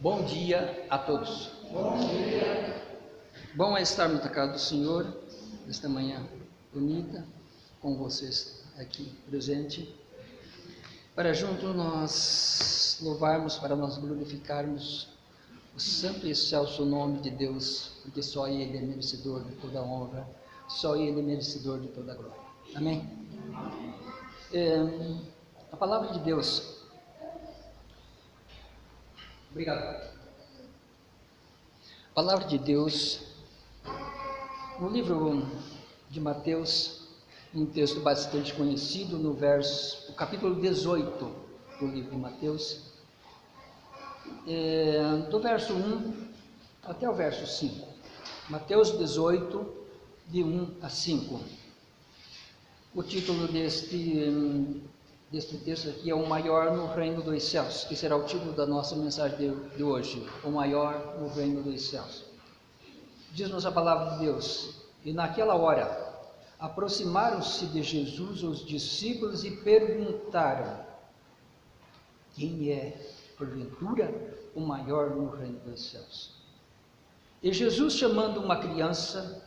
Bom dia a todos. Bom dia. Bom é estarmos na casa do Senhor, nesta manhã bonita, com vocês aqui presentes, para juntos nós louvarmos, para nós glorificarmos o santo e excelso nome de Deus, porque só Ele é merecedor de toda a honra, só Ele é merecedor de toda a glória. Amém? A palavra de Deus. Obrigado. A palavra de Deus, no livro de Mateus, um texto bastante conhecido, no capítulo 18 do livro de Mateus, do verso 1 até o verso 5. Mateus 18, de 1 a 5. O título deste texto aqui é o maior no reino dos céus, que será o título da nossa mensagem de hoje, o maior no reino dos céus. Diz-nos a palavra de Deus: e naquela hora aproximaram-se de Jesus os discípulos e perguntaram: quem é, porventura, o maior no reino dos céus? E Jesus, chamando uma criança,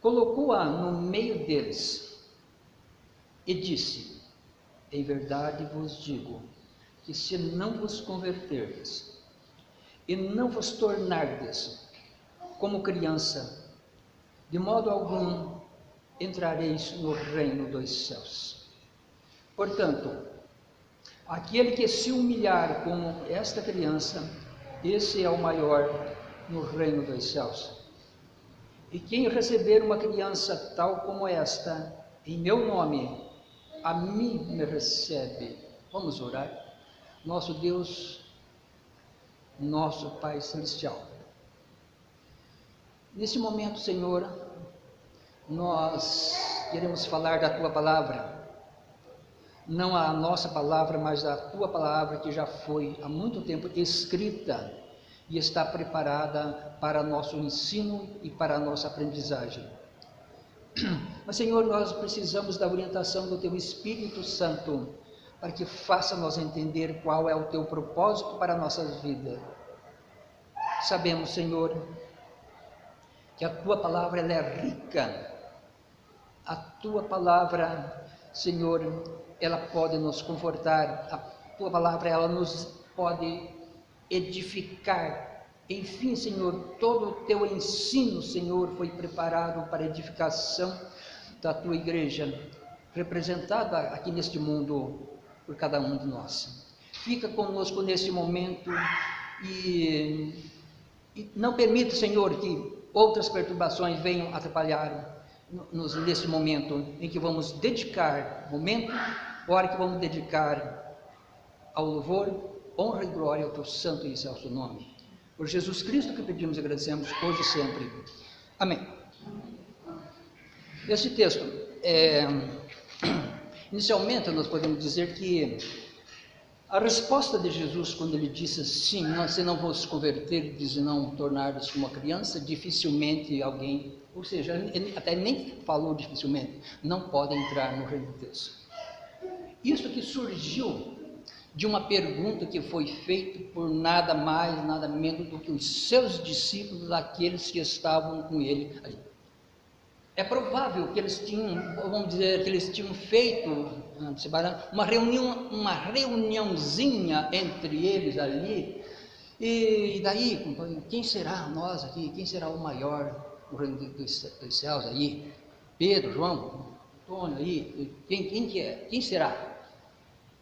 colocou-a no meio deles e disse: em verdade vos digo, que se não vos converterdes e não vos tornardes como criança, de modo algum entrareis no reino dos céus. Portanto, aquele que se humilhar como esta criança, esse é o maior no reino dos céus. E quem receber uma criança tal como esta, em meu nome, a mim me recebe. Vamos orar. Nosso Deus, nosso Pai Celestial, nesse momento, Senhor, nós queremos falar da Tua palavra, não a nossa palavra, mas a Tua palavra que já foi há muito tempo escrita e está preparada para nosso ensino e para a nossa aprendizagem. Mas, Senhor, nós precisamos da orientação do Teu Espírito Santo, para que faça-nos entender qual é o Teu propósito para a nossa vida. Sabemos, Senhor, que a Tua palavra ela é rica. A Tua palavra, Senhor, ela pode nos confortar. A Tua palavra, ela nos pode edificar. Enfim, Senhor, todo o Teu ensino, Senhor, foi preparado para a edificação da Tua igreja, representada aqui neste mundo por cada um de nós. Fica conosco neste momento e não permita, Senhor, que outras perturbações venham atrapalhar-nos nesse momento em que vamos dedicar, hora que vamos dedicar ao louvor, honra e glória ao Teu santo e excelso nome. Por Jesus Cristo que pedimos e agradecemos hoje e sempre. Amém. Esse texto, inicialmente nós podemos dizer que a resposta de Jesus quando ele disse assim, se não vos converterdes e não tornares como uma criança, dificilmente alguém, ou seja, ele até nem falou dificilmente, não pode entrar no reino de Deus. Isso que surgiu de uma pergunta que foi feita por nada mais, nada menos do que os seus discípulos, aqueles que estavam com ele ali. É provável que eles tinham, vamos dizer, que eles tinham feito uma reuniãozinha entre eles ali, e daí, quem será nós aqui, quem será o maior no reino dos céus aí? Pedro, João, Antônio aí, quem que é? Quem será?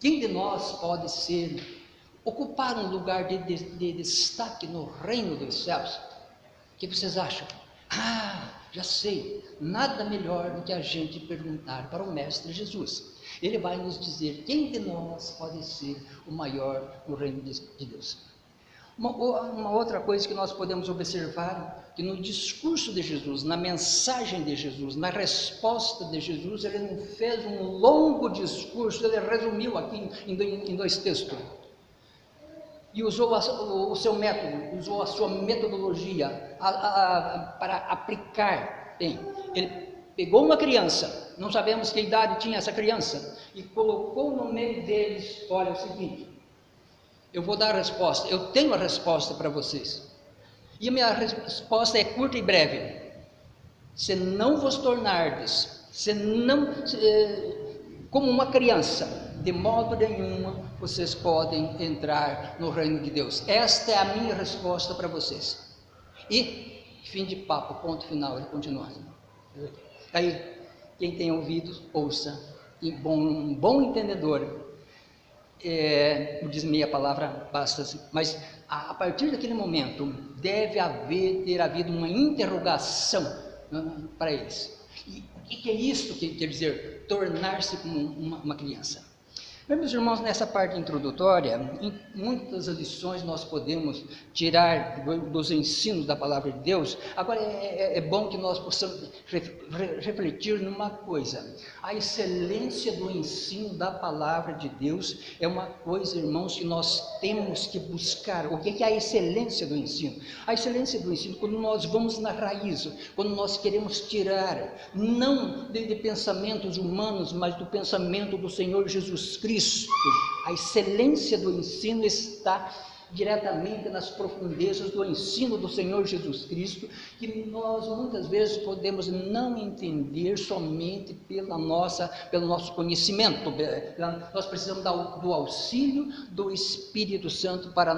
Quem de nós pode ocupar um lugar de destaque no reino dos céus? O que vocês acham? Já sei, nada melhor do que a gente perguntar para o Mestre Jesus. Ele vai nos dizer quem de nós pode ser o maior no reino de Deus. Uma outra coisa que nós podemos observar, que no discurso de Jesus, na mensagem de Jesus, na resposta de Jesus, ele não fez um longo discurso, ele resumiu aqui em dois textos. E usou o seu método, usou a sua metodologia para aplicar. Ele pegou uma criança, não sabemos que idade tinha essa criança, e colocou no meio deles, olha, é o seguinte: eu vou dar a resposta, eu tenho a resposta para vocês. E a minha resposta é curta e breve. Se não vos tornardes, como uma criança, de modo nenhum vocês podem entrar no reino de Deus. Esta é a minha resposta para vocês. E, fim de papo, ponto final, ele continua. Aí, quem tem ouvidos, ouça. E um bom entendedor, diz meia palavra, basta. Mas a partir daquele momento, deve ter havido uma interrogação para eles. E o que é isso que quer dizer tornar-se como uma criança? Meus irmãos, nessa parte introdutória, em muitas lições nós podemos tirar dos ensinos da palavra de Deus. Agora é bom que nós possamos refletir numa coisa: a excelência do ensino da palavra de Deus é uma coisa, irmãos, que nós temos que buscar. O que é a excelência do ensino? A excelência do ensino, quando nós vamos na raiz, quando nós queremos tirar, não de pensamentos humanos, mas do pensamento do Senhor Jesus Cristo. A excelência do ensino está diretamente nas profundezas do ensino do Senhor Jesus Cristo, que nós muitas vezes podemos não entender somente pelo nosso conhecimento. Nós precisamos do auxílio do Espírito Santo para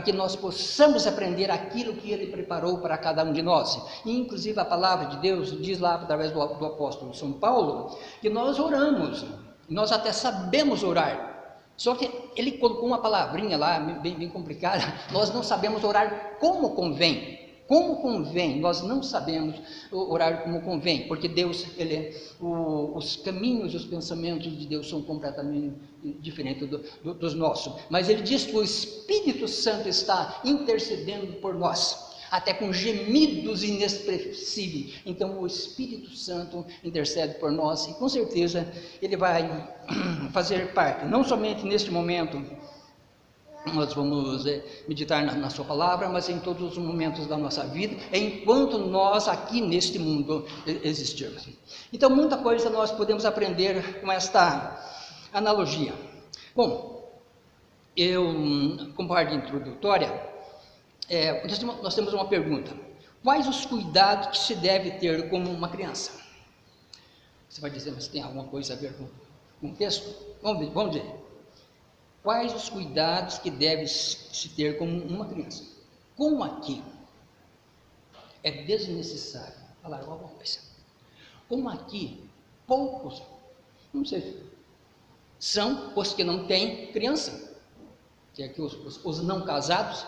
que nós possamos aprender aquilo que Ele preparou para cada um de nós. E, inclusive, a palavra de Deus diz lá, através do apóstolo São Paulo, que nós oramos. Nós até sabemos orar, só que ele colocou uma palavrinha lá, bem complicada. Nós não sabemos orar como convém. Como convém, nós não sabemos orar como convém, porque Deus, os caminhos e os pensamentos de Deus são completamente diferentes dos nossos. Mas ele diz que o Espírito Santo está intercedendo por nós, até com gemidos inexpressíveis. Então o Espírito Santo intercede por nós, e com certeza ele vai fazer parte, não somente neste momento, nós vamos meditar na sua palavra, mas em todos os momentos da nossa vida, enquanto nós aqui neste mundo existirmos. Então muita coisa nós podemos aprender com esta analogia. Bom, como parte introdutória, nós temos uma pergunta: quais os cuidados que se deve ter como uma criança? Você vai dizer, mas tem alguma coisa a ver com o texto? Vamos ver. Quais os cuidados que deve se ter como uma criança? Como aqui é desnecessário falar alguma coisa, como aqui poucos, não sei, são os que não têm criança, que é que os não casados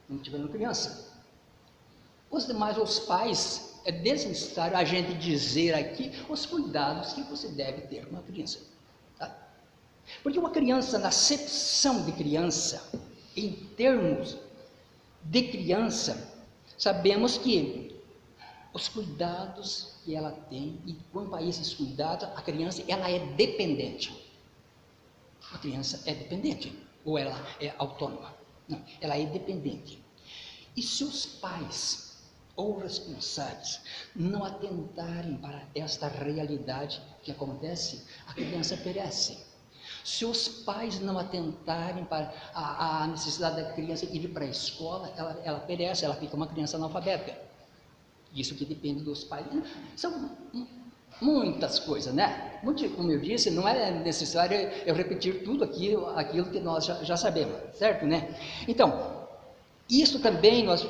não tiveram criança. Os demais, os pais, é desnecessário a gente dizer aqui os cuidados que você deve ter com uma criança, tá? Porque uma criança, na acepção de criança, em termos de criança, sabemos que os cuidados que ela tem, e quanto a esses cuidados, a criança, ela é dependente. A criança é dependente, ou ela é autônoma? Não, ela é dependente. E se os pais ou responsáveis não atentarem para esta realidade que acontece, a criança perece. Se os pais não atentarem para a necessidade da criança ir para a escola, ela perece, ela fica uma criança analfabeta. Isso que depende dos pais. São muitas coisas, né? Como eu disse, não é necessário eu repetir tudo aquilo que nós já sabemos, certo, né? Então, isso também nós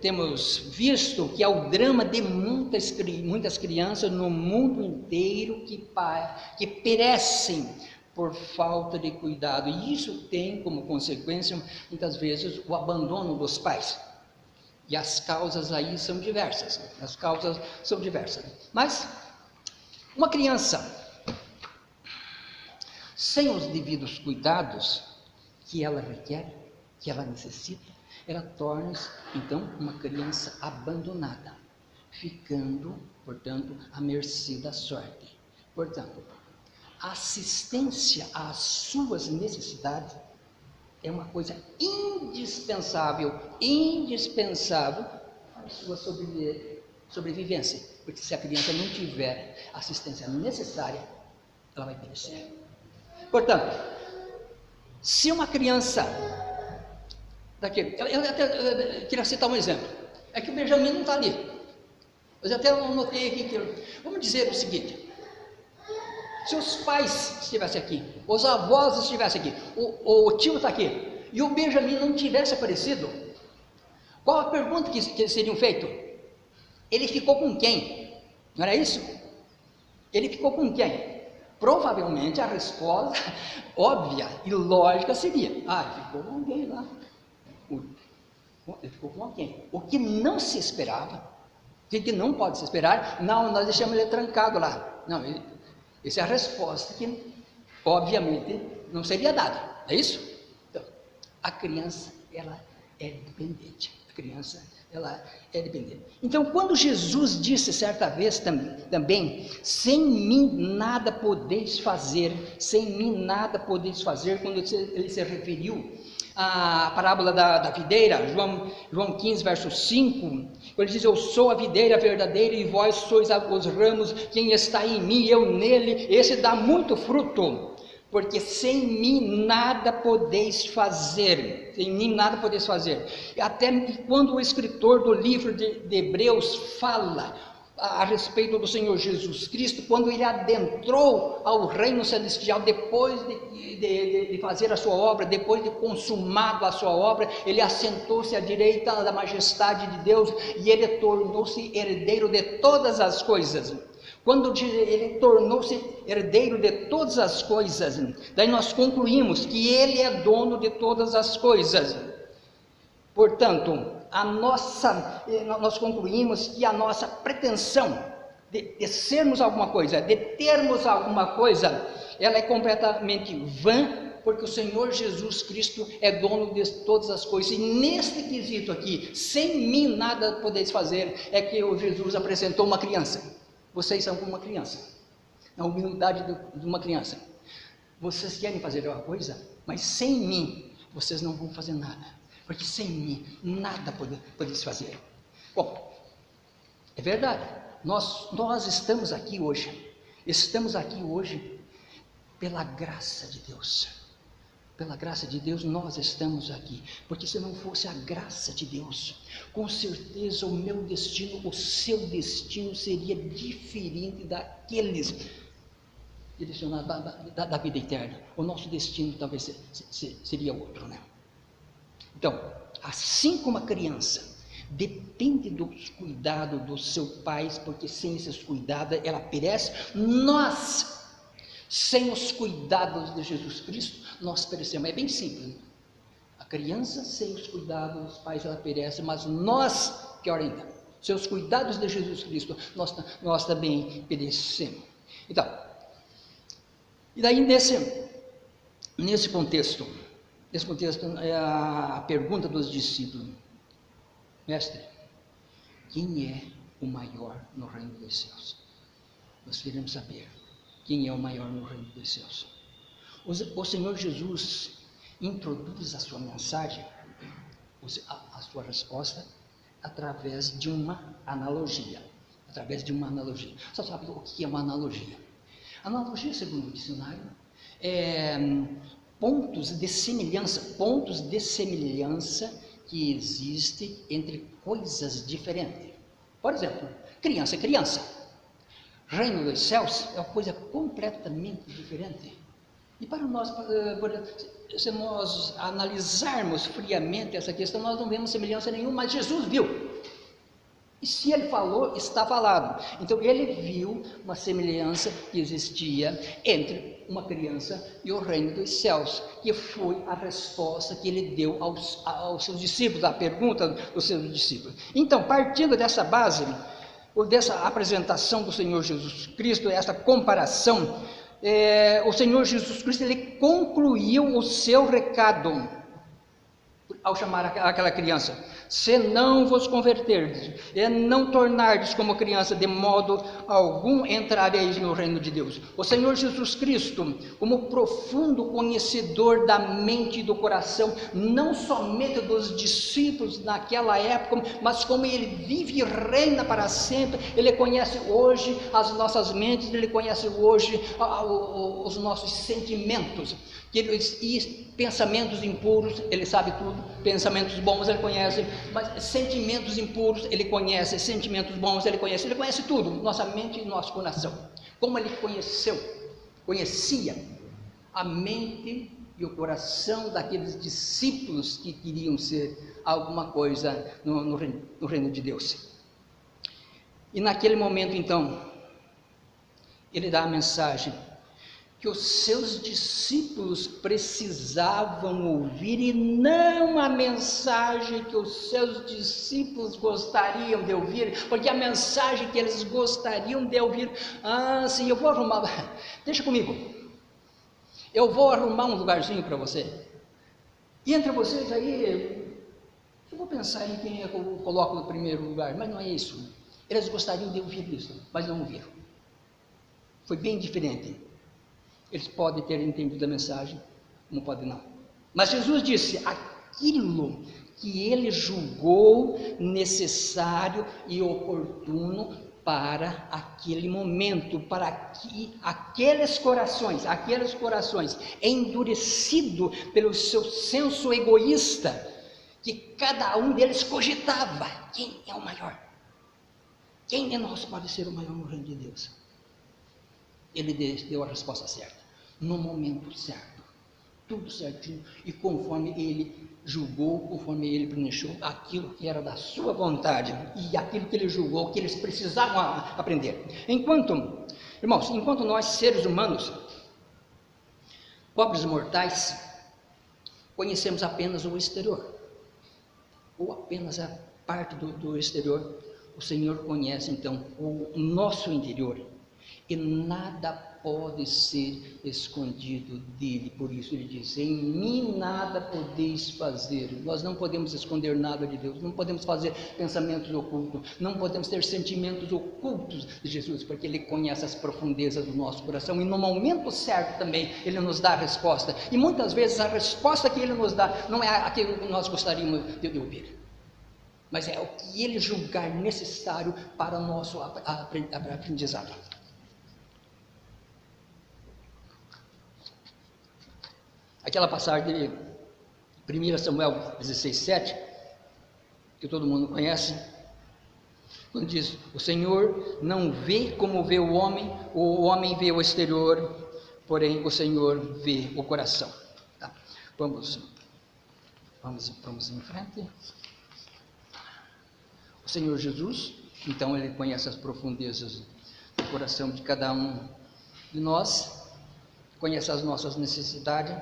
temos visto que é o drama de muitas crianças no mundo inteiro que perecem por falta de cuidado, e isso tem como consequência, muitas vezes, o abandono dos pais. E as causas aí são diversas, Mas, uma criança sem os devidos cuidados que ela requer, que ela necessita, ela torna-se, então, uma criança abandonada, ficando, portanto, à mercê da sorte. Portanto, a assistência às suas necessidades é uma coisa indispensável para a sua sobrevivência, porque se a criança não tiver assistência necessária, ela vai perecer. Portanto, Se uma criança, eu até queria citar um exemplo, é que o Benjamin não está ali, eu até anotei aqui, vamos dizer o seguinte: se os pais estivessem aqui, os avós estivessem aqui, o tio está aqui, e o Benjamin não tivesse aparecido, qual a pergunta que seriam feito? Ele ficou com quem? Não era isso? Ele ficou com quem? Provavelmente a resposta óbvia e lógica seria: ele ficou com alguém lá. Ele ficou com alguém. O que não se esperava, o que não pode se esperar, não, nós deixamos ele trancado lá. Não, essa é a resposta que obviamente não seria dada, é isso? Então, a criança, ela é dependente. A criança, ela é dependente. Então, quando Jesus disse certa vez também, sem mim nada podeis fazer, sem mim nada podeis fazer, quando ele se referiu à parábola da videira, João 15, verso 5, quando ele diz: eu sou a videira verdadeira e vós sois os ramos, quem está em mim, eu nele, esse dá muito fruto, porque sem mim nada podeis fazer, sem mim nada podeis fazer. Até quando o escritor do livro de Hebreus fala a respeito do Senhor Jesus Cristo, quando ele adentrou ao reino celestial, depois de fazer a sua obra, depois de consumado a sua obra, ele assentou-se à direita da majestade de Deus, e ele tornou-se herdeiro de todas as coisas. Quando ele tornou-se herdeiro de todas as coisas, daí nós concluímos que ele é dono de todas as coisas. Portanto, nós concluímos que a nossa pretensão de sermos alguma coisa, de termos alguma coisa, ela é completamente vã, porque o Senhor Jesus Cristo é dono de todas as coisas. E neste quesito aqui, sem mim nada podeis fazer, é que o Jesus apresentou uma criança. Vocês são como uma criança, na humildade de uma criança. Vocês querem fazer alguma coisa, mas sem mim vocês não vão fazer nada, porque sem mim nada podeis fazer. Bom, é verdade, nós estamos aqui hoje pela graça de Deus. Pela graça de Deus nós estamos aqui, porque se não fosse a graça de Deus, com certeza o meu destino, o seu destino seria diferente daqueles direcionados da vida eterna. O nosso destino talvez seria outro, né? Então, assim como a criança depende dos cuidados dos seus pais, porque sem esses cuidados ela perece, nós, sem os cuidados de Jesus Cristo, nós perecemos. É bem simples. A criança, sem os cuidados dos pais, ela perece, mas nós, pior ainda, sem os cuidados de Jesus Cristo, nós também perecemos. Então, e daí nesse contexto é a pergunta dos discípulos: mestre, quem é o maior no reino dos céus? Nós queremos saber quem é o maior no reino dos céus. O Senhor Jesus introduz a sua mensagem, a sua resposta, através de uma analogia. Você sabe o que é uma analogia? Analogia, segundo o dicionário, é pontos de semelhança que existem entre coisas diferentes. Por exemplo, criança é criança. Reino dos céus é uma coisa completamente diferente. E para nós, se nós analisarmos friamente essa questão, nós não vemos semelhança nenhuma, mas Jesus viu. E se ele falou, está falado. Então ele viu uma semelhança que existia entre uma criança e o reino dos céus, que foi a resposta que ele deu aos seus discípulos, a pergunta dos seus discípulos. Então, partindo dessa base, dessa apresentação do Senhor Jesus Cristo, essa comparação, o Senhor Jesus Cristo, ele concluiu o seu recado ao chamar aquela criança. se não vos converterdes e não tornardes como criança, de modo algum entrareis no reino de Deus. O Senhor Jesus Cristo, como profundo conhecedor da mente e do coração, não somente dos discípulos naquela época, mas como Ele vive e reina para sempre, Ele conhece hoje as nossas mentes, Ele conhece hoje os nossos sentimentos, e pensamentos impuros, Ele sabe tudo, pensamentos bons Ele conhece, mas sentimentos impuros Ele conhece, sentimentos bons Ele conhece tudo, nossa mente e nosso coração, como Ele conhecia a mente e o coração daqueles discípulos que queriam ser alguma coisa no reino de Deus. E naquele momento então, Ele dá a mensagem que os seus discípulos precisavam ouvir, e não a mensagem que os seus discípulos gostariam de ouvir, porque a mensagem que eles gostariam de ouvir, sim, eu vou arrumar, deixa comigo, eu vou arrumar um lugarzinho para você, e entre vocês aí, eu vou pensar em quem é que eu coloco no primeiro lugar, mas não é isso. Eles gostariam de ouvir isso, mas não ouviram. Foi bem diferente. Eles podem ter entendido a mensagem, como podem não. Mas Jesus disse aquilo que Ele julgou necessário e oportuno para aquele momento, para que aqueles corações endurecidos pelo seu senso egoísta, que cada um deles cogitava: quem é o maior? Quem de nós pode ser o maior no reino de Deus? Ele deu a resposta certa, no momento certo, tudo certinho, e conforme Ele julgou, conforme Ele planejou aquilo que era da sua vontade, e aquilo que Ele julgou que eles precisavam aprender. Irmãos, enquanto nós, seres humanos, pobres mortais, conhecemos apenas o exterior, ou apenas a parte do exterior, o Senhor conhece então o nosso interior, e nada pode ser escondido dele. Por isso Ele diz: em mim nada podeis fazer. Nós não podemos esconder nada de Deus, não podemos fazer pensamentos ocultos, não podemos ter sentimentos ocultos de Jesus, porque Ele conhece as profundezas do nosso coração, e no momento certo também Ele nos dá a resposta, e muitas vezes a resposta que Ele nos dá não é aquilo que nós gostaríamos de ouvir, mas é o que Ele julgar necessário para o nosso aprendizado. Aquela passagem de 1 Samuel 16:7, que todo mundo conhece, quando diz: o Senhor não vê como vê o homem vê o exterior, porém o Senhor vê o coração. Tá? Vamos em frente. O Senhor Jesus, então, Ele conhece as profundezas do coração de cada um de nós, conhece as nossas necessidades,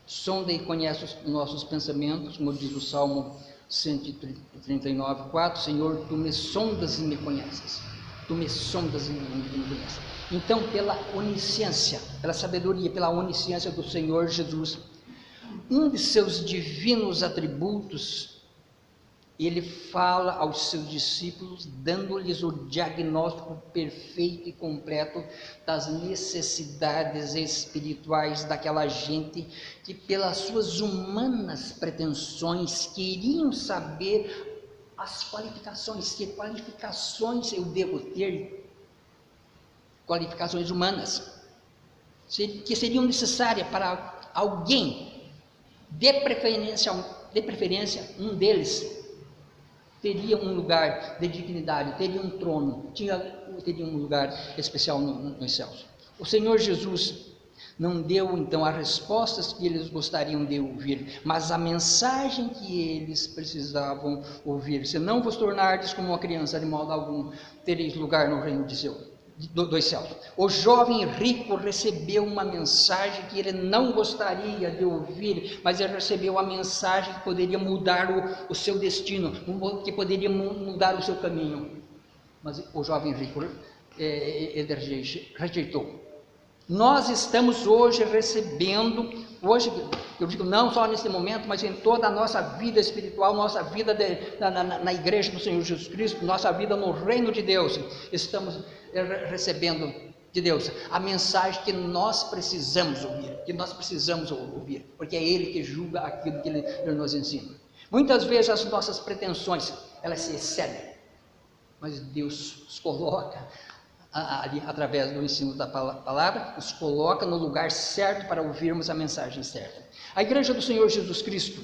sonda e conhece os nossos pensamentos, como diz o Salmo 139:4, Senhor, Tu me sondas e me conheces. Tu me sondas e me conheces. Então, pela onisciência, pela sabedoria, pela onisciência do Senhor Jesus, um de seus divinos atributos, Ele fala aos seus discípulos, dando-lhes o diagnóstico perfeito e completo das necessidades espirituais daquela gente que, pelas suas humanas pretensões, queriam saber as qualificações. Que qualificações eu devo ter? Qualificações humanas, que seriam necessárias para alguém, de preferência um deles teria um lugar de dignidade, teria um trono, teria um lugar especial nos céus. O Senhor Jesus não deu então as respostas que eles gostariam de ouvir, mas a mensagem que eles precisavam ouvir: se não vos tornardes como uma criança, de modo algum tereis lugar no reino dos céus. O jovem rico recebeu uma mensagem que ele não gostaria de ouvir, mas ele recebeu a mensagem que poderia mudar o seu destino, que poderia mudar o seu caminho. Mas o jovem rico ele rejeitou. Nós estamos hoje recebendo, hoje, eu digo não só nesse momento, mas em toda a nossa vida espiritual, nossa vida na igreja do Senhor Jesus Cristo, nossa vida no reino de Deus, estamos recebendo de Deus a mensagem que nós precisamos ouvir, porque é Ele que julga aquilo que Ele nos ensina. Muitas vezes as nossas pretensões, elas se excedem, mas Deus os coloca ali, através do ensino da palavra, nos coloca no lugar certo para ouvirmos a mensagem certa. A igreja do Senhor Jesus Cristo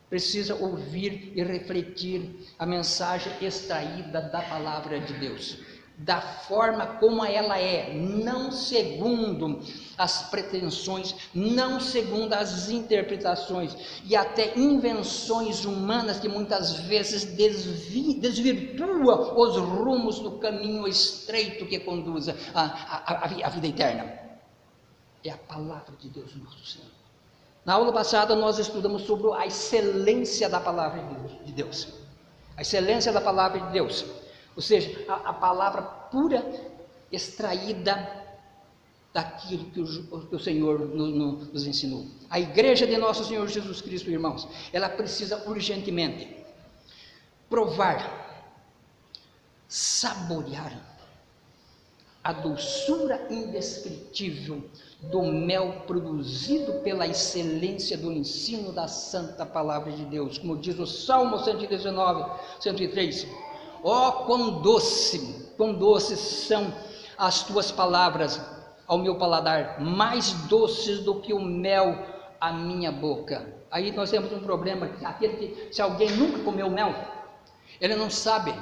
precisa ouvir e refletir a mensagem extraída da palavra de Deus, da forma como ela é, não segundo as pretensões, não segundo as interpretações e até invenções humanas que muitas vezes desvirtuam os rumos do caminho estreito que conduz à vida eterna. É a palavra de Deus, nosso Senhor. Na aula passada nós estudamos sobre a excelência da palavra de Deus, a excelência da palavra de Deus. Ou seja, a palavra pura, extraída daquilo que o Senhor nos ensinou. A igreja de nosso Senhor Jesus Cristo, irmãos, ela precisa urgentemente provar, saborear a doçura indescritível do mel produzido pela excelência do ensino da santa palavra de Deus, como diz o Salmo 119, 103. Ó, quão doces são as tuas palavras ao meu paladar, mais doces do que o mel à minha boca. Aí nós temos um problema, aquele que, se alguém nunca comeu mel, ele não sabe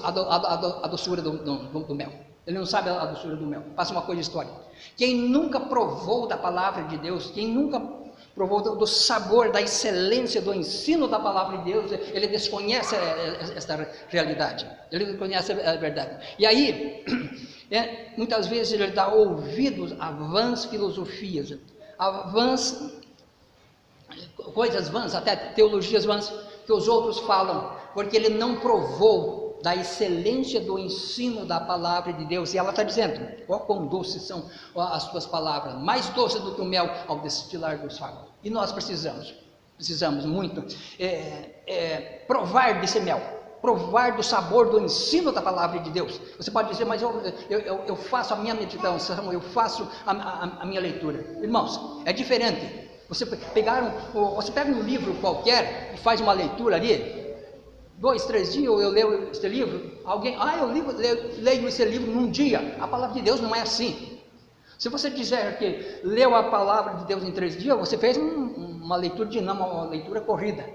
a doçura do mel. Ele não sabe a doçura do mel. Passa uma coisa histórica. Quem nunca provou da palavra de Deus, quem nunca provou do sabor, da excelência do ensino da palavra de Deus, ele desconhece esta realidade, ele desconhece a verdade. E aí, muitas vezes ele dá ouvidos a vãs filosofias, coisas vãs, até teologias vãs, que os outros falam, porque ele não provou da excelência do ensino da palavra de Deus. E ela está dizendo, ó, quão doces são as tuas palavras, mais doces do que o mel ao destilar dos favos. E nós precisamos muito provar desse mel, provar do sabor do ensino da palavra de Deus. Você pode dizer, mas eu faço a minha meditação, eu faço a minha leitura. Irmãos, é diferente. Você pega um livro qualquer e faz uma leitura ali, 2, 3 dias eu leio esse livro, leio esse livro num dia. A palavra de Deus não é assim. Se você disser que leu a palavra de Deus em 3 dias, você fez uma leitura dinâmica, uma leitura corrida.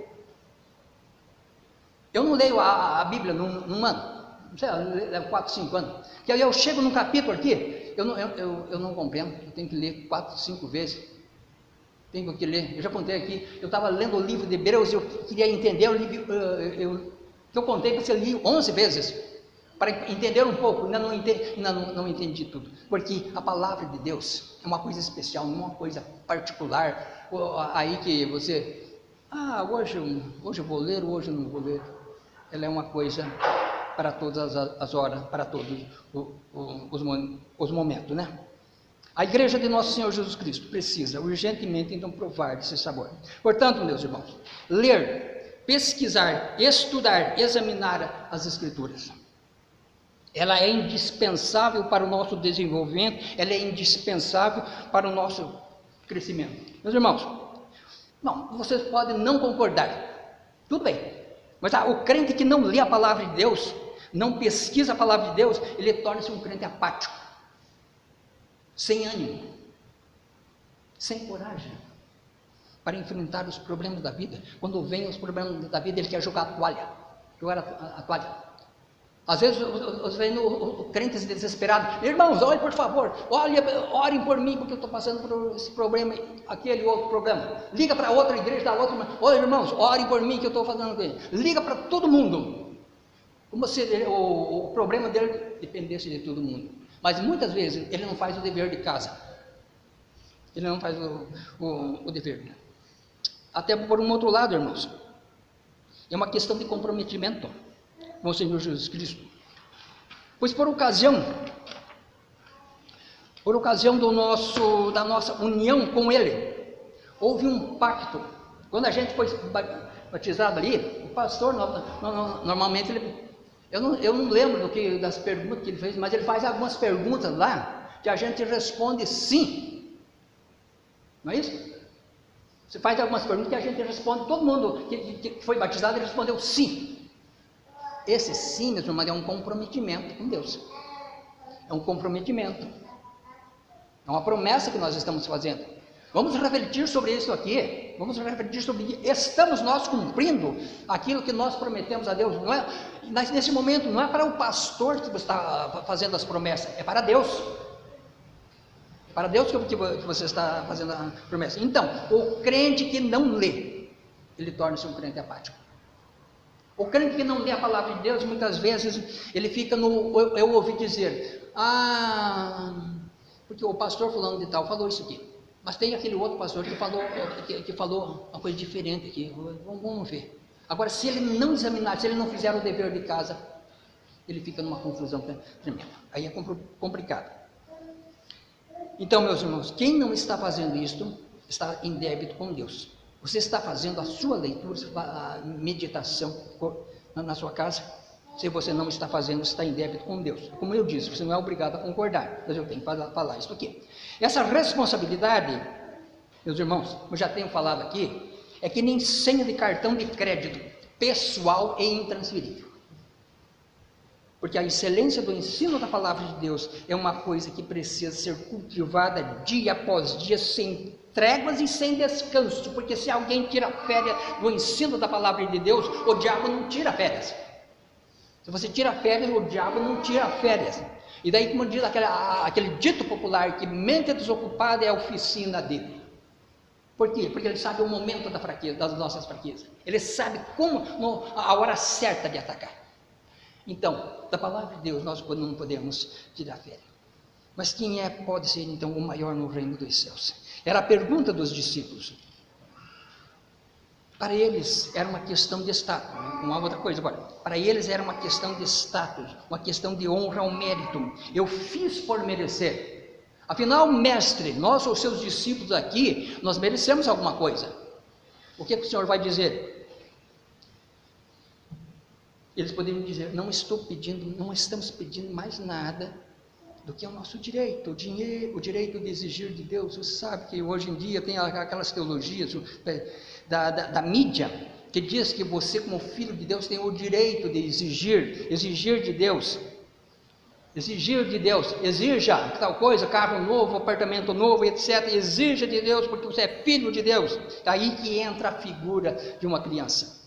Eu não leio a Bíblia num ano, não sei, eu levo 4, 5 anos, que aí eu chego num capítulo aqui, eu não compreendo, eu tenho que ler 4, 5 vezes, tenho que ler. Eu já contei aqui, eu estava lendo o livro de Hebreus, eu queria entender o livro, eu contei para você li 11 vezes, para entender um pouco, ainda não entendi tudo, porque a palavra de Deus é uma coisa especial, não é uma coisa particular, aí que você, hoje eu vou ler, hoje eu não vou ler. Ela é uma coisa para todas as horas, para todos os momentos, né? A igreja de nosso Senhor Jesus Cristo precisa urgentemente então provar desse sabor. Portanto, meus irmãos, ler, pesquisar, estudar, examinar as Escrituras. Ela é indispensável para o nosso desenvolvimento, ela é indispensável para o nosso crescimento. Meus irmãos, vocês podem não concordar, tudo bem, mas o crente que não lê a palavra de Deus, não pesquisa a palavra de Deus, ele torna-se um crente apático, sem ânimo, sem coragem para enfrentar os problemas da vida. Quando vem os problemas da vida, ele quer jogar a toalha. Às vezes os crentes desesperados, irmãos, olhem por favor, orem por mim, porque eu estou passando por esse problema, aquele outro problema. Liga para outra igreja, da outra, olha irmãos, orem por mim que eu estou fazendo aquilo. Liga para todo mundo, como se o problema dele dependesse de todo mundo. Mas muitas vezes ele não faz o dever de casa, ele não faz o dever. Até por um outro lado, irmãos, é uma questão de comprometimento com o Senhor Jesus Cristo, pois por ocasião por ocasião da nossa união com Ele. Houve um pacto. Quando a gente foi batizado ali, o pastor, normalmente, eu não lembro das perguntas que ele fez, mas ele faz algumas perguntas lá, que a gente responde sim. Não é isso? Você faz algumas perguntas que a gente responde, todo mundo que foi batizado, ele respondeu sim. Esse sim, meus irmãos, é um comprometimento com Deus. É um comprometimento. É uma promessa que nós estamos fazendo. Vamos refletir sobre isso aqui. Vamos refletir sobre estamos nós cumprindo aquilo que nós prometemos a Deus. Não é, nesse momento não é para o pastor que está fazendo as promessas, é para Deus. É para Deus que você está fazendo a promessa. Então, o crente que não lê, ele torna-se um crente apático. O crente que não lê a palavra de Deus, muitas vezes, ele fica eu ouvi dizer, porque o pastor fulano de tal falou isso aqui. Mas tem aquele outro pastor que falou uma coisa diferente aqui. Vamos ver. Agora, se ele não examinar, se ele não fizer o dever de casa, ele fica numa confusão tremenda. Aí é complicado. Então, meus irmãos, quem não está fazendo isto, está em débito com Deus. Você está fazendo a sua leitura, a meditação na sua casa. Se você não está fazendo, você está em débito com Deus. Como eu disse, você não é obrigado a concordar, mas eu tenho que falar isso aqui. Essa responsabilidade, meus irmãos, eu já tenho falado aqui, é que nem senha de cartão de crédito pessoal e intransferível. Porque a excelência do ensino da palavra de Deus é uma coisa que precisa ser cultivada dia após dia, sem tréguas e sem descanso. Porque se alguém tira férias do ensino da palavra de Deus, o diabo não tira férias. Se você tira férias, o diabo não tira férias. E daí, como diz aquele dito popular, que mente desocupada é a oficina dele. Por quê? Porque ele sabe o momento das nossas fraquezas. Ele sabe a hora certa de atacar. Então, da palavra de Deus, nós não podemos tirar férias. Mas quem pode ser, então, o maior no reino dos céus? Era a pergunta dos discípulos. Para eles era uma questão de status, uma outra coisa agora. Para eles era uma questão de status, uma questão de honra ao mérito. Eu fiz por merecer. Afinal, mestre, nós, os seus discípulos aqui, nós merecemos alguma coisa. O que o Senhor vai dizer? Eles poderiam dizer, não estamos pedindo mais nada do que é o nosso direito, o direito de exigir de Deus. Você sabe que hoje em dia tem aquelas teologias da mídia, que diz que você, como filho de Deus, tem o direito de exigir de Deus, exija tal coisa, carro novo, apartamento novo, etc. Exija de Deus, porque você é filho de Deus. É aí que entra a figura de uma criança.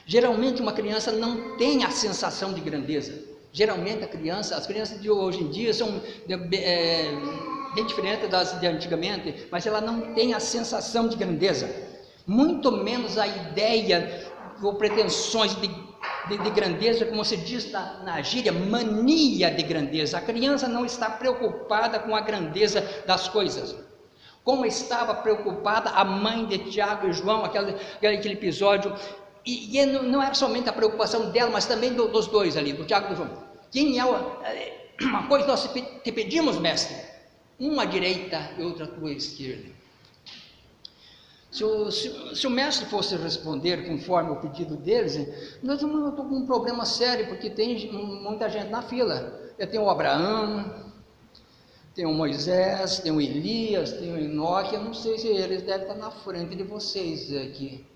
Geralmente uma criança não tem a sensação de grandeza. Geralmente as crianças de hoje em dia são bem diferentes das de antigamente, mas ela não tem a sensação de grandeza, muito menos a ideia ou pretensões de grandeza, como se diz na gíria, mania de grandeza. A criança não está preocupada com a grandeza das coisas, como estava preocupada a mãe de Tiago e João, aquele episódio. E não era somente a preocupação dela, mas também dos dois ali, do Tiago e do João. Quem é uma coisa nós te pedimos, mestre, uma à direita e outra à tua esquerda. Se o mestre fosse responder conforme o pedido deles, nós não estou com um problema sério, porque tem muita gente na fila. Tem o Abraão, tem o Moisés, tem o Elias, tem o Enoque. Eu não sei se eles devem estar na frente de vocês aqui.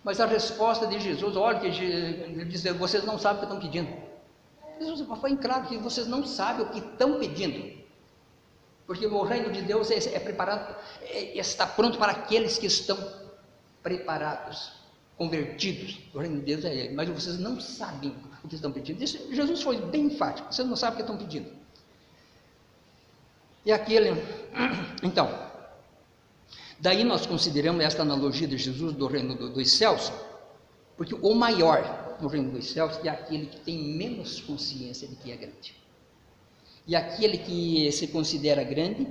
Mas a resposta de Jesus, olha, que ele diz, vocês não sabem o que estão pedindo. Jesus foi claro que vocês não sabem o que estão pedindo. Porque o reino de Deus é preparado, está pronto para aqueles que estão preparados, convertidos. O reino de Deus é ele, mas vocês não sabem o que estão pedindo. Jesus foi bem enfático, vocês não sabem o que estão pedindo. E então, daí nós consideramos esta analogia de Jesus do reino dos céus, porque o maior no reino dos céus é aquele que tem menos consciência de que é grande. E aquele que se considera grande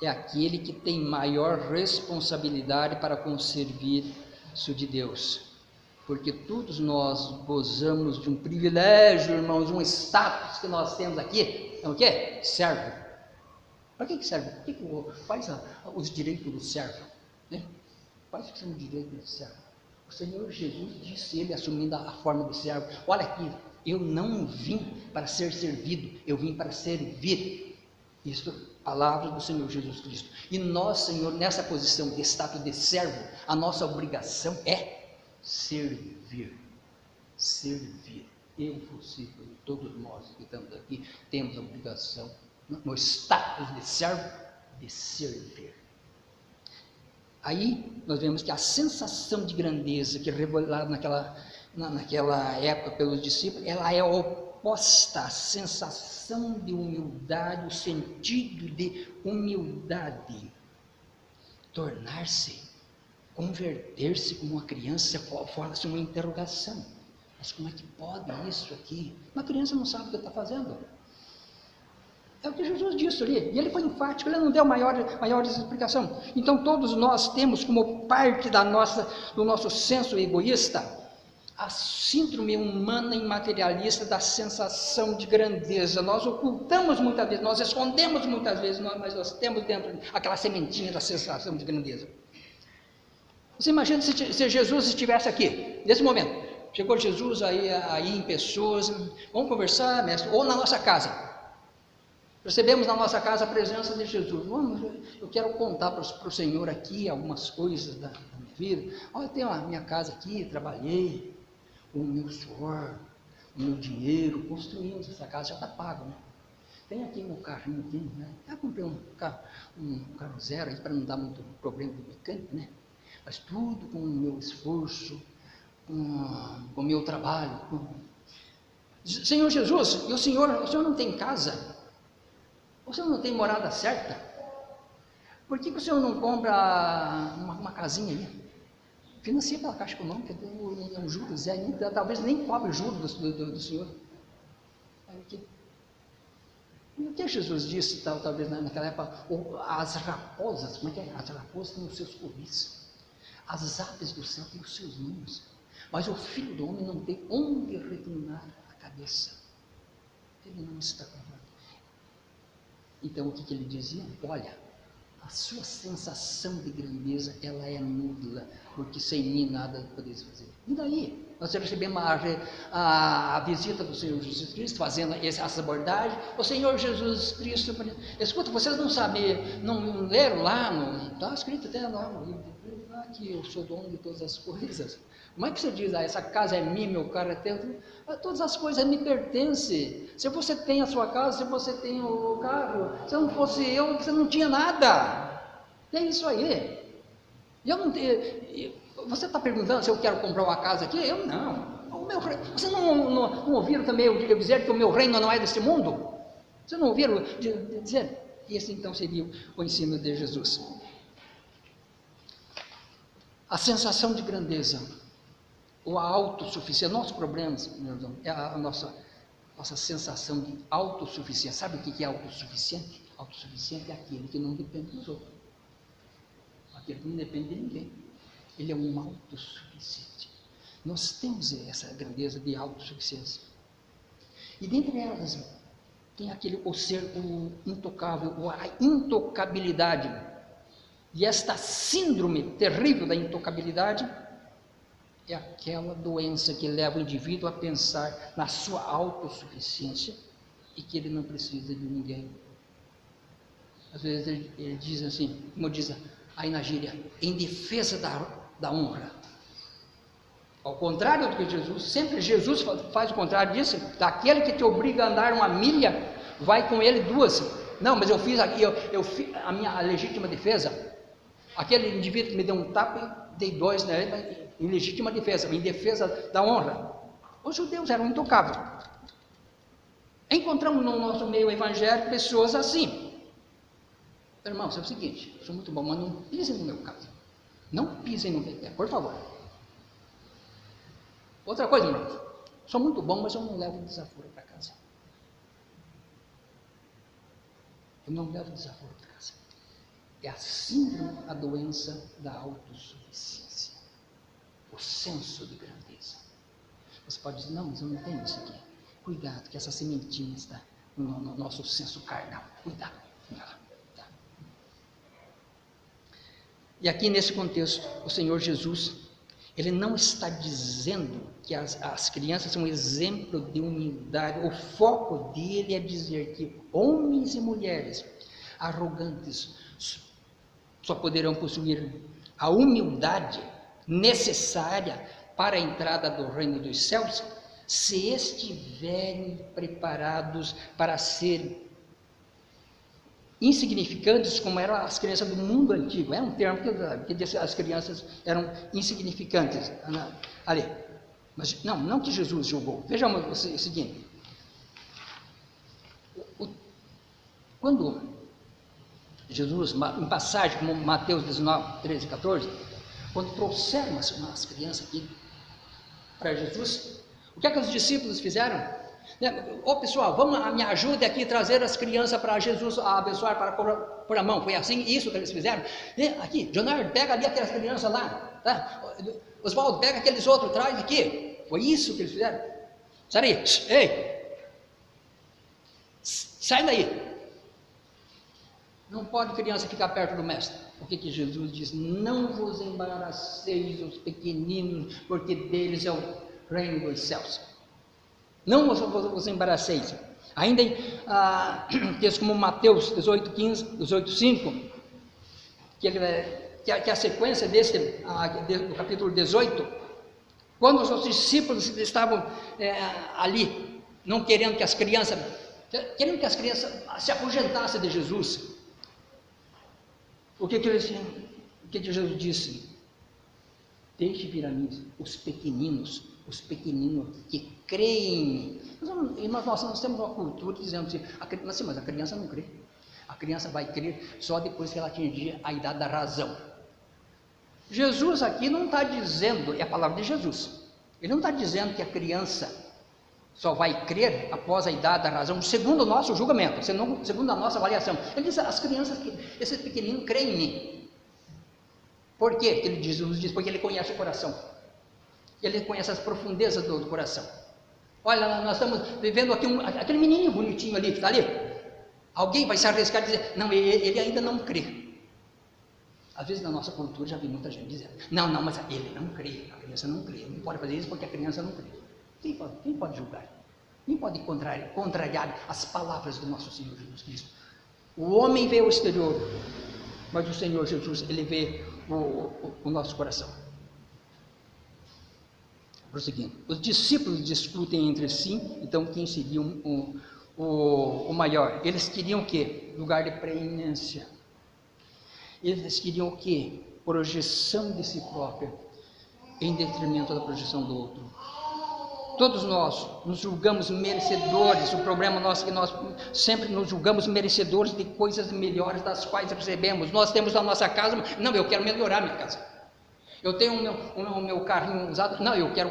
é aquele que tem maior responsabilidade para com o serviço de Deus. Porque todos nós gozamos de um privilégio, irmãos, um status que nós temos aqui, é o quê? Servo. Para que serve? Quais os direitos do servo? Né? Quais são os direitos do servo? O Senhor Jesus disse, ele assumindo a forma de servo: olha aqui, eu não vim para ser servido, eu vim para servir. Isso, palavra do Senhor Jesus Cristo. E nós, Senhor, nessa posição de status de servo, a nossa obrigação é servir. Servir. Eu, você, todos nós que estamos aqui, temos a obrigação, no status de servo, de servir. Aí nós vemos que a sensação de grandeza que é revelada naquela época pelos discípulos, ela é oposta à sensação de humildade, o sentido de humildade. Tornar-se, converter-se como uma criança, forma-se uma interrogação. Mas como é que pode isso aqui? Uma criança não sabe o que está fazendo. É o que Jesus disse ali, e ele foi enfático, ele não deu maiores explicações. Então todos nós temos como parte do nosso senso egoísta, a síndrome humana e materialista da sensação de grandeza. Nós ocultamos muitas vezes, nós escondemos muitas vezes, mas nós temos dentro aquela sementinha da sensação de grandeza. Você imagina se Jesus estivesse aqui, nesse momento. Chegou Jesus aí em pessoas, vamos conversar, mestre, ou na nossa casa. Percebemos na nossa casa a presença de Jesus. Eu quero contar para o Senhor aqui algumas coisas da minha vida. Olha, eu tenho a minha casa aqui, trabalhei, o meu suor, o meu dinheiro, construímos essa casa, já está pago, né? Tem aqui meu carrinho aqui, né? Eu comprei um carro zero para não dar muito problema de mecânica, né? Mas tudo com o meu esforço, com o meu trabalho. Senhor Jesus, e o senhor não tem casa? O senhor não tem morada certa? Por que o senhor não compra uma casinha aí? Financia pela Caixa Econômica, tem um juros, talvez nem cobre o juros do senhor. O que Jesus disse, talvez naquela época? As raposas, como é que é? As raposas têm os seus covis, as aves do céu têm os seus ninhos, mas o Filho do Homem não tem onde reclinar a cabeça. Ele não está com. Então o que ele dizia? Olha, a sua sensação de grandeza, ela é nula, porque sem mim nada podeis fazer. E daí? Nós recebemos a visita do Senhor Jesus Cristo, fazendo essa abordagem. O Senhor Jesus Cristo, escuta, vocês não sabem, não leram lá, está escrito até lá no livro que eu sou dono de todas as coisas. Como é que você diz, essa casa é minha, meu carro é teu? Todas as coisas me pertencem. Se você tem a sua casa, se você tem o carro, se não fosse eu, você não tinha nada. É isso aí. Você está perguntando se eu quero comprar uma casa aqui? Eu não. Vocês não ouviram também eu dizer que o meu reino não é desse mundo? Vocês não ouviram dizer? Esse então seria o ensino de Jesus. A sensação de grandeza, ou a autossuficiência, nossos problemas, é a nossa sensação de autossuficiência. Sabe o que é autossuficiente? Autossuficiente é aquele que não depende dos outros, aquele que não depende de ninguém. Ele é um autossuficiente. Nós temos essa grandeza de autossuficiência. E dentre elas, tem o ser intocável, a intocabilidade. E esta síndrome terrível da intocabilidade é aquela doença que leva o indivíduo a pensar na sua autossuficiência e que ele não precisa de ninguém. Às vezes ele diz assim, como diz aí na gíria, em defesa da honra. Ao contrário do que Jesus faz o contrário disso, daquele que te obriga a andar 1 milha, vai com ele 2. Não, mas eu fiz aqui, eu fiz a legítima defesa. Aquele indivíduo que me deu um tapa, dei 2 nele, em legítima defesa, em defesa da honra. Os judeus eram intocáveis. Encontramos no nosso meio evangélico pessoas assim. Irmão, é o seguinte, eu sou muito bom, mas não pisem no meu caso. Não pisem no meu pé, por favor. Outra coisa, irmão, sou muito bom, mas eu não levo desaforo para casa. Eu não levo desaforo para casa. É a síndrome, a doença da autossuficiência. O senso de grandeza. Você pode dizer, não, mas eu não tenho isso aqui. Cuidado, que essa sementinha está no nosso senso carnal. Cuidado. E aqui nesse contexto, o Senhor Jesus, Ele não está dizendo que as crianças são um exemplo de humildade. O foco dele é dizer que homens e mulheres arrogantes só poderão possuir a humildade necessária para a entrada do reino dos céus se estiverem preparados para ser insignificantes, como eram as crianças do mundo antigo. Era um termo que dizia que as crianças eram insignificantes ali. Mas não que Jesus julgou. Vejamos o seguinte: quando Jesus, em passagem como Mateus 19, 13 e 14, quando trouxeram as crianças aqui para Jesus, o que é que os discípulos fizeram? Ô pessoal, me ajude aqui a trazer as crianças para Jesus a abençoar, para pôr a mão. Foi assim, isso que eles fizeram. Aqui, Leonardo, pega ali aquelas crianças lá, tá? Oswaldo, pega aqueles outros, traz aqui. Foi isso que eles fizeram. Sai daí, ei, sai daí. Não pode criança ficar perto do mestre. Por que Jesus diz: não vos embaraceis os pequeninos, porque deles é o reino dos céus. Não vos embaraceis. Ainda em textos como Mateus 18, 15, 18, 5, que é a sequência do capítulo 18, quando os discípulos estavam ali, não querendo que as crianças se afugentassem de Jesus, o que Jesus disse? Deixe vir a mim os pequeninos que creem. Nós temos uma cultura dizendo assim, mas a criança não crê. A criança vai crer só depois que ela atingir a idade da razão. Jesus aqui não está dizendo, é a palavra de Jesus, ele não está dizendo que a criança só vai crer após a idade da razão, segundo o nosso julgamento, segundo a nossa avaliação. Ele diz: as crianças, esses pequeninos creem em mim. Por quê? Jesus diz: porque ele conhece o coração. Ele conhece as profundezas do coração. Olha, nós estamos vivendo aqui aquele menininho bonitinho ali, que está ali. Alguém vai se arriscar e dizer: não, ele ainda não crê. Às vezes na nossa cultura já vi muita gente dizendo: não, mas ele não crê, a criança não crê, não pode fazer isso porque a criança não crê. Quem pode julgar? Quem pode contrariar as palavras do nosso Senhor Jesus Cristo? O homem vê o exterior, mas o Senhor Jesus, ele vê o nosso coração. Prosseguindo, os discípulos discutem entre si, então quem seria o maior? Eles queriam o quê? Lugar de preeminência. Eles queriam o quê? Projeção de si própria, em detrimento da projeção do outro. Todos nós nos julgamos merecedores. O problema nosso é que nós sempre nos julgamos merecedores de coisas melhores das quais recebemos. Nós temos a nossa casa, não, eu quero melhorar minha casa. Eu tenho o meu carrinho usado, não, eu quero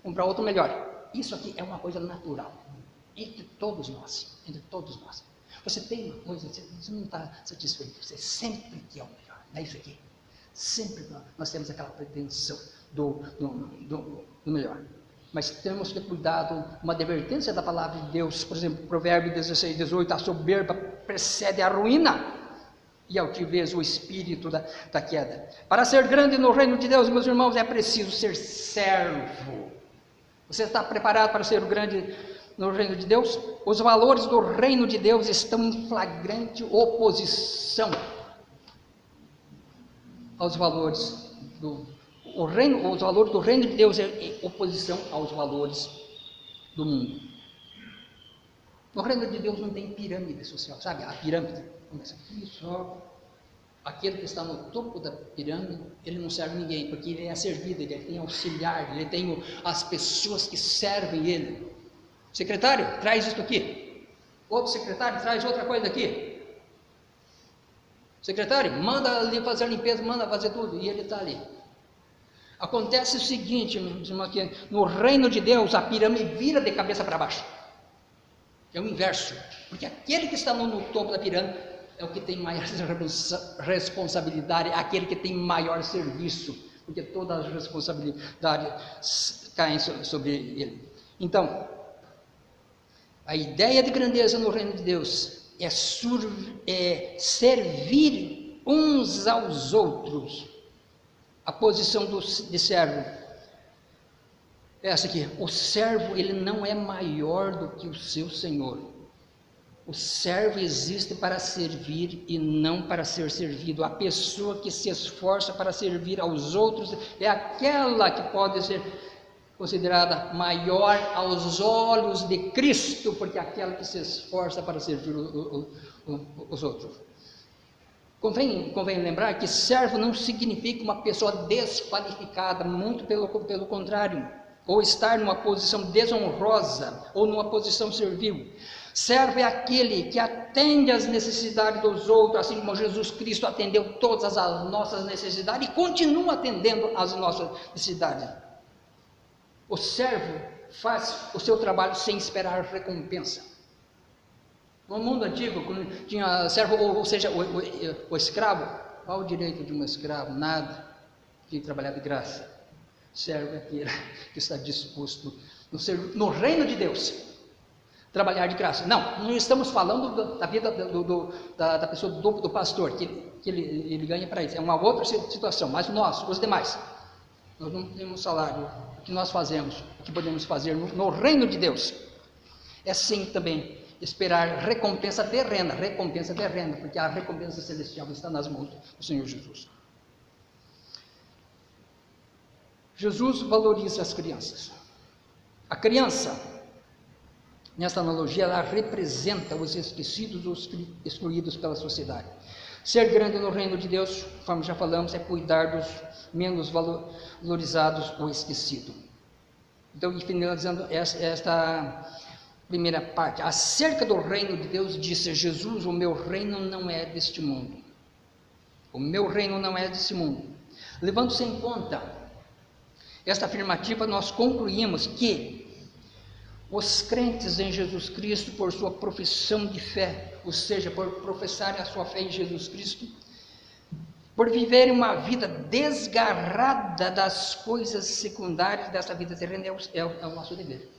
comprar outro melhor. Isso aqui é uma coisa natural, entre todos nós. Você tem uma coisa, você não está satisfeito, você sempre quer o melhor, não é isso aqui? Sempre nós temos aquela pretensão do melhor. Mas temos que ter cuidado, uma advertência da palavra de Deus, por exemplo, Provérbio 16, 18, a soberba precede a ruína, e a altivez o espírito da queda. Para ser grande no reino de Deus, meus irmãos, é preciso ser servo. Você está preparado para ser grande no reino de Deus? Os valores do reino de Deus estão em flagrante oposição aos valores os valores do reino de Deus em oposição aos valores do mundo. No reino de Deus não tem pirâmide social, sabe? A pirâmide começa aqui só. Aquele que está no topo da pirâmide, ele não serve ninguém, porque ele é servido, ele tem auxiliar, ele tem as pessoas que servem ele. Secretário, traz isso aqui. Outro secretário, traz outra coisa aqui. Secretário, manda ali fazer a limpeza, manda fazer tudo, e ele está ali. Acontece o seguinte, meus irmãos, que no reino de Deus a pirâmide vira de cabeça para baixo. É o inverso, porque aquele que está no topo da pirâmide é o que tem maior responsabilidade, é aquele que tem maior serviço, porque todas as responsabilidades caem sobre ele. Então, a ideia de grandeza no reino de Deus é servir uns uns aos outros. A posição de servo é essa aqui: o servo, ele não é maior do que o seu senhor. O servo existe para servir e não para ser servido. A pessoa que se esforça para servir aos outros é aquela que pode ser considerada maior aos olhos de Cristo, porque é aquela que se esforça para servir os outros. Convém lembrar que servo não significa uma pessoa desqualificada, muito pelo contrário, ou estar numa posição desonrosa, ou numa posição servil. Servo é aquele que atende às necessidades dos outros, assim como Jesus Cristo atendeu todas as nossas necessidades e continua atendendo às nossas necessidades. O servo faz o seu trabalho sem esperar recompensa. No mundo antigo, quando tinha servo, ou seja, o escravo, qual o direito de um escravo? Nada, de trabalhar de graça. Servo é aquele que está disposto no reino de Deus, trabalhar de graça. Não estamos falando da vida da pessoa, do pastor, que ele ganha para isso. É uma outra situação, mas nós, os demais, nós não temos salário. O que nós fazemos, o que podemos fazer no reino de Deus, é sim também esperar recompensa terrena, porque a recompensa celestial está nas mãos do Senhor Jesus. Jesus valoriza as crianças. A criança, nesta analogia, ela representa os esquecidos, os excluídos pela sociedade. Ser grande no reino de Deus, conforme já falamos, é cuidar dos menos valorizados ou esquecidos. Então, finalizando esta primeira parte, acerca do reino de Deus, disse Jesus: o meu reino não é deste mundo. O meu reino não é deste mundo. Levando-se em conta esta afirmativa, nós concluímos que os crentes em Jesus Cristo, por sua profissão de fé, ou seja, por professarem a sua fé em Jesus Cristo, por viverem uma vida desgarrada das coisas secundárias dessa vida terrena, é o nosso dever.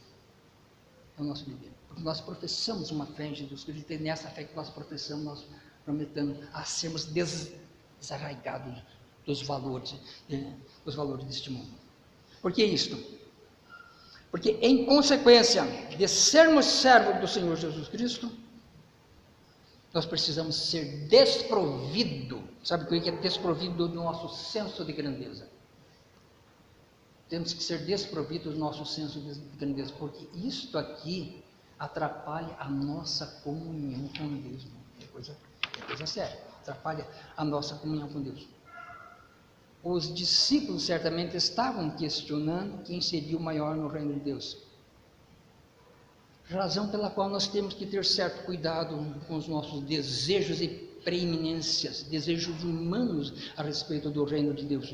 É o nosso dever. Porque nós professamos uma fé em Jesus Cristo, e nessa fé que nós professamos, nós prometemos a sermos desarraigados dos valores deste mundo. Por que isto? Porque em consequência de sermos servos do Senhor Jesus Cristo, nós precisamos ser desprovidos. Sabe o que é desprovido do nosso senso de grandeza? Temos que ser desprovidos do nosso senso de grandeza, porque isto aqui atrapalha a nossa comunhão com Deus. É coisa séria, atrapalha a nossa comunhão com Deus. Os discípulos certamente estavam questionando quem seria o maior no reino de Deus. Razão pela qual nós temos que ter certo cuidado com os nossos desejos e preeminências, desejos humanos a respeito do reino de Deus.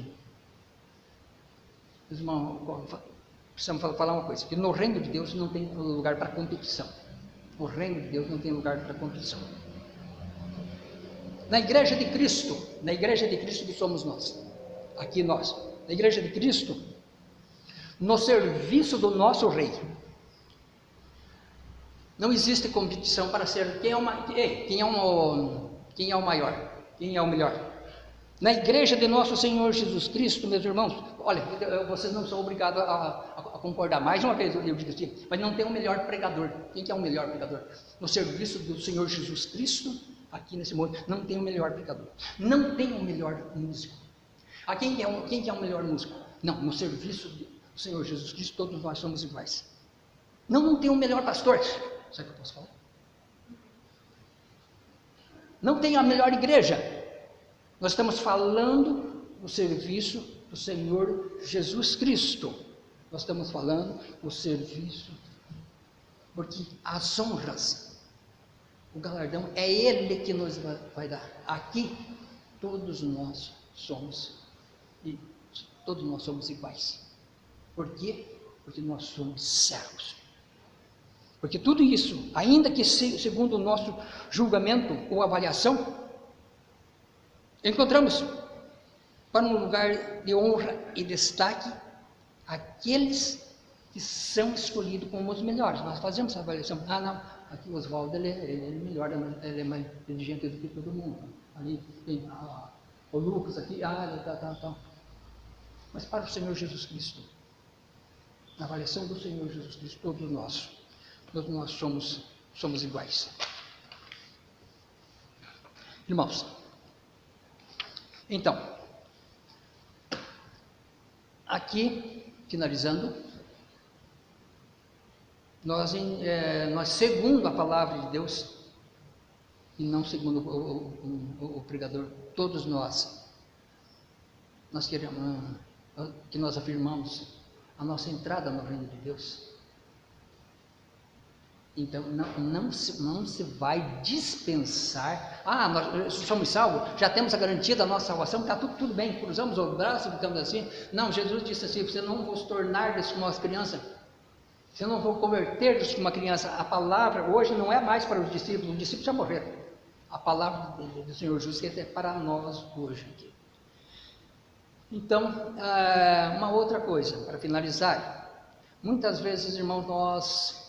Precisamos falar uma coisa, que no reino de Deus não tem lugar para competição. No reino de Deus não tem lugar para competição. Na igreja de Cristo que somos nós, aqui nós, na igreja de Cristo, no serviço do nosso rei, não existe competição para ser quem é o maior, quem é o melhor. Na igreja de nosso Senhor Jesus Cristo, meus irmãos, olha, vocês não são obrigados a concordar. Mais uma vez eu digo assim, mas não tem o melhor pregador. Quem que é o melhor pregador? No serviço do Senhor Jesus Cristo, aqui nesse mundo, não tem o melhor pregador. Não tem o melhor músico. Quem que é o melhor músico? Não, no serviço do Senhor Jesus Cristo, todos nós somos iguais. Não tem o melhor pastor. Sabe o que eu posso falar? Não tem a melhor igreja. Nós estamos falando do serviço do Senhor Jesus Cristo. Nós estamos falando do serviço, porque as honras, o galardão, é Ele que nos vai dar. Aqui, todos nós somos iguais. Por quê? Porque nós somos servos. Porque tudo isso, ainda que segundo o nosso julgamento ou avaliação, encontramos para um lugar de honra e destaque aqueles que são escolhidos como os melhores. Nós fazemos essa avaliação. Não, aqui o Oswaldo ele é melhor, ele é mais inteligente do que todo mundo. Ali tem O Lucas aqui, tá. Mas para o Senhor Jesus Cristo, na avaliação do Senhor Jesus Cristo, todos nós somos iguais. Irmãos, então, aqui, finalizando, nós segundo a palavra de Deus, e não segundo o pregador, todos nós queremos, que nós afirmamos a nossa entrada no reino de Deus. Então, não se vai dispensar, nós somos salvos, já temos a garantia da nossa salvação, está tudo bem, cruzamos o braço e ficamos assim. Não, Jesus disse assim, você não vos tornar como as crianças, você não vou converter-vos como uma criança. A palavra hoje não é mais para os discípulos já morreram. A palavra do Senhor Jesus é para nós hoje aqui. Então, uma outra coisa, para finalizar, muitas vezes, irmãos,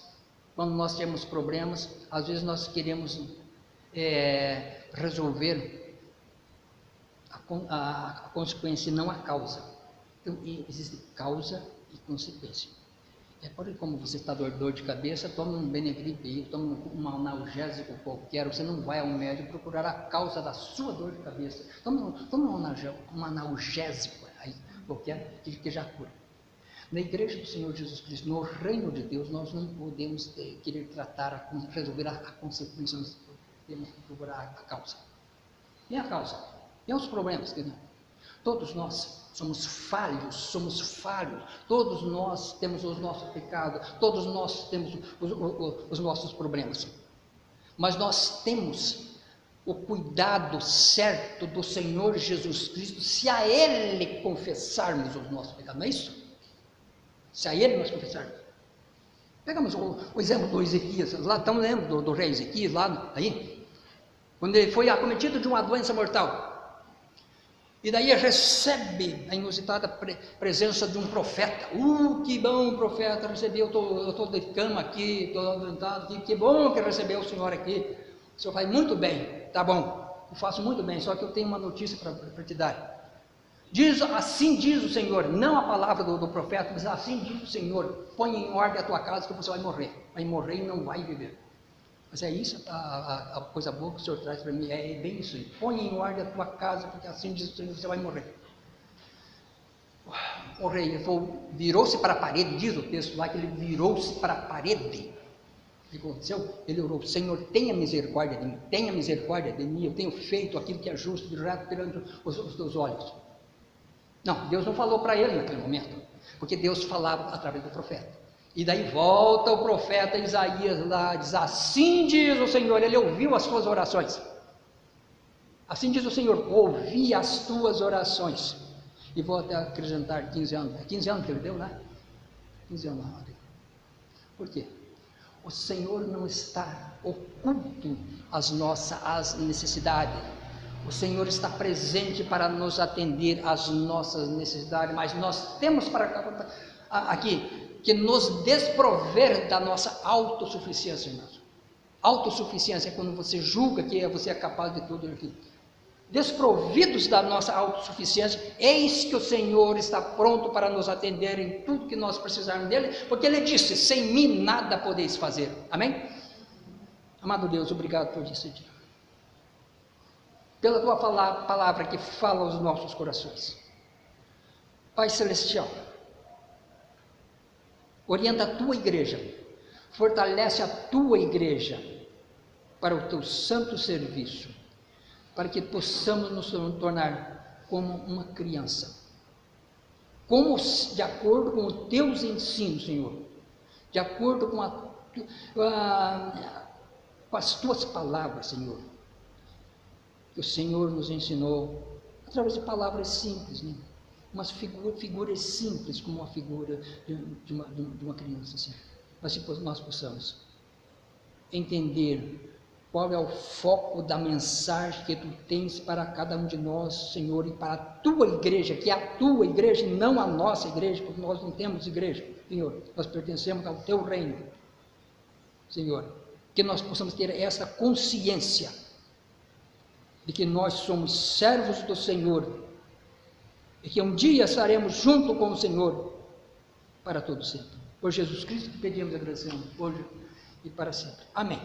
quando nós temos problemas, às vezes nós queremos resolver a consequência e não a causa. Então, existe causa e consequência. Porque como você está dor de cabeça, toma um Benegripe, toma um analgésico qualquer, você não vai ao médico procurar a causa da sua dor de cabeça. Toma um analgésico aí, qualquer, que já cura. Na igreja do Senhor Jesus Cristo, no reino de Deus, nós não podemos querer resolver a consequência, nós temos que procurar a causa. E a causa? E os problemas? Todos nós somos falhos, todos nós temos os nossos pecados, todos nós temos os nossos problemas. Mas nós temos o cuidado certo do Senhor Jesus Cristo, se a Ele confessarmos os nossos pecados, não é isso? Se a Ele nós confessarmos. Pegamos o exemplo do Ezequias, lá, estamos lembrando do rei Ezequias, lá, aí, quando ele foi acometido de uma doença mortal. E daí recebe a inusitada presença de um profeta. Que bom profeta, recebi, eu estou de cama aqui, estou adoentado aqui, que bom que recebeu o senhor aqui. O senhor faz muito bem, tá bom, eu faço muito bem, só que eu tenho uma notícia para te dar. Assim diz o Senhor, não a palavra do profeta, mas assim diz o Senhor, põe em ordem a tua casa que você vai morrer e não vai viver. Mas é isso a coisa boa que o Senhor traz para mim, é bem isso aí. Põe em ordem a tua casa, porque assim diz o Senhor, você vai morrer. O rei virou-se para a parede, diz o texto lá que ele virou-se para a parede. O que aconteceu? Ele orou, Senhor, tenha misericórdia de mim, eu tenho feito aquilo que é justo, reto perante os teus olhos. Não, Deus não falou para ele naquele momento, porque Deus falava através do profeta. E daí volta o profeta Isaías lá, diz, assim diz o Senhor, ele ouviu as tuas orações. Assim diz o Senhor, ouvi as tuas orações. E vou até acrescentar 15 anos. 15 anos que ele deu, né? 15 anos. Por quê? O Senhor não está oculto às necessidades. O Senhor está presente para nos atender às nossas necessidades, mas nós temos aqui que nos desprover da nossa autossuficiência, irmãos. Autossuficiência é quando você julga que você é capaz de tudo aquilo. Desprovidos da nossa autossuficiência, eis que o Senhor está pronto para nos atender em tudo que nós precisarmos dele, porque ele disse, sem mim nada podeis fazer, amém? Amado Deus, obrigado por isso, pela tua palavra que fala aos nossos corações. Pai Celestial, orienta a tua igreja, fortalece a tua igreja para o teu santo serviço, para que possamos nos tornar como uma criança, de acordo com os teus ensinos, Senhor, de acordo com as tuas palavras, Senhor, que o Senhor nos ensinou, através de palavras simples, né? Umas figuras simples, como uma figura de uma criança, assim. Mas se nós possamos entender qual é o foco da mensagem que tu tens para cada um de nós, Senhor, e para a tua igreja, que é a tua igreja e não a nossa igreja, porque nós não temos igreja, Senhor, nós pertencemos ao teu reino, Senhor, que nós possamos ter essa consciência de que nós somos servos do Senhor e que um dia estaremos junto com o Senhor para todo sempre. Por Jesus Cristo que pedimos e agradecemos hoje e para sempre. Amém.